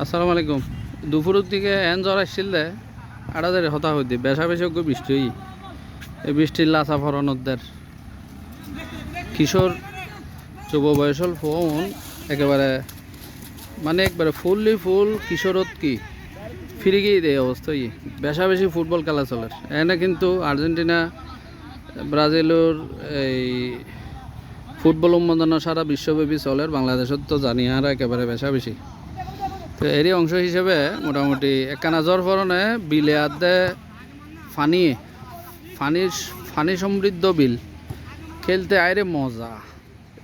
আসসালামু আলাইকুম। দুপুরের দিকে এন জ্বর আসছিল দে আড়াদের হতা হইতে বেশা বেশি বৃষ্টি হই এই বৃষ্টির লাচা ফরনদের কিশোর যুব বয়সল ফোন একেবারে মানে একবারে ফুল কিশোরত কি ফিরে গিয়ে দেয় অবস্থা বেশা বেশি ফুটবল খেলা চলে এনে কিন্তু আর্জেন্টিনা ব্রাজিলের এই ফুটবল উন্মাদনা সারা বিশ্বব্যাপী চলে বাংলাদেশত তো জানি আর একেবারে বেশা বেশি। তো এরই অংশ হিসেবে মোটামুটি একখানা জ্বর ফরনে বিলে আদে ফানি সমৃদ্ধ বিল খেলতে আইরে মজা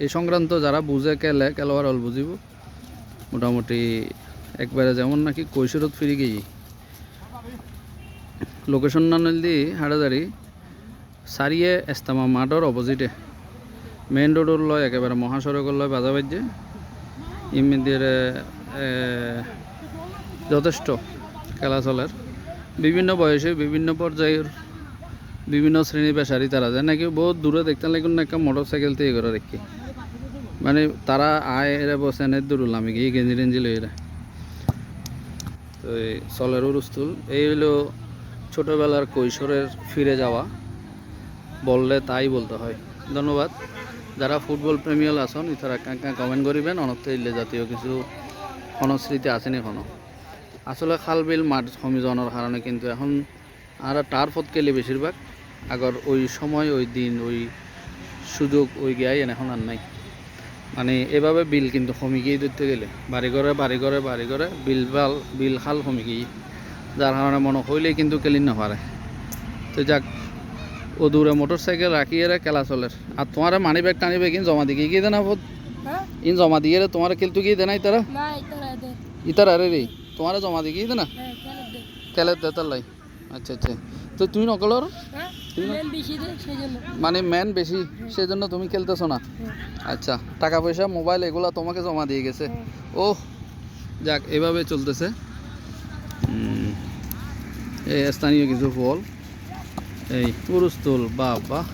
এই সংক্রান্ত যারা বুঝে খেলোয়াড় হল বুঝিব মোটামুটি একবারে যেমন নাকি কৈশোরত ফিরে গিয়ে লোকেশন না দি হাড়াদারি সারিয়ে এস্তামা মাঠর অপোজিটে মেইন রোডর লয় একেবারে মহাসড়কের লয় বাজা বাজ্যে ইমিদিয়ে যথেষ্ট খেলা চলার বিভিন্ন বয়সে বিভিন্ন পর্যায়ের বিভিন্ন শ্রেণী পেশারি তারা যায় নাকি বহুত দূরে দেখতে লাগুন না একটা মোটর সাইকেল থেকে করে রেখে মানে তারা আয় এরা বসে এনে দূরল আমি গিয়ে গেঞ্জি টেঞ্জি লই এরা তো এই চলের উরুস্তুল এই হলো ছোটোবেলার কৈশোরের ফিরে যাওয়া বললে তাই বলতে হয়। ধন্যবাদ যারা ফুটবল প্রেমিয়াল আসন ইতারা কাঁকা কমেন্ট করিবেন অনর্থে ইলে জাতীয় কিছু সংস্কৃতি আসেন এখনও আসলে খাল বিল মাঠ কমি যাওয়ার কারণে কিন্তু এখন আর টার্ফত খেলে বেশিরভাগ আগর ওই সময় ওই দিন ওই সুযোগ ওই গিয়াই এখন আর নাই মানে এভাবে বিল কিন্তু কমে গিয়ে ধরতে গেলে বাড়ি ঘরে বিল খাল কমে গিয়ে যার কারণে মনে হইলেই কিন্তু খেলি না পারে। তো যাক ও দূরে মোটর সাইকেল রাখিয়ে খেলা চলে আর তোমার মানি ব্যাগ টানি ব্যাগ জমা দিয়ে গিয়ে দেনা ইন জমা দিয়ে তোমার খেলতে গিয়ে দেনা ইতার আরে রে তোমার জমা দিয়ে গিয়ে দেনা খেলের দে তার লাই আচ্ছা আচ্ছা। তো তুমি নকলর মানে ম্যান বেশি সেজন্য তুমি খেলতেছো না আচ্ছা টাকা পয়সা মোবাইল এগুলা তোমাকে জমা দিয়ে গেছে ও যাক এভাবে চলতেছে এই স্থানীয় কিছু ফল এই পুরুস্তুল বাহ বাহ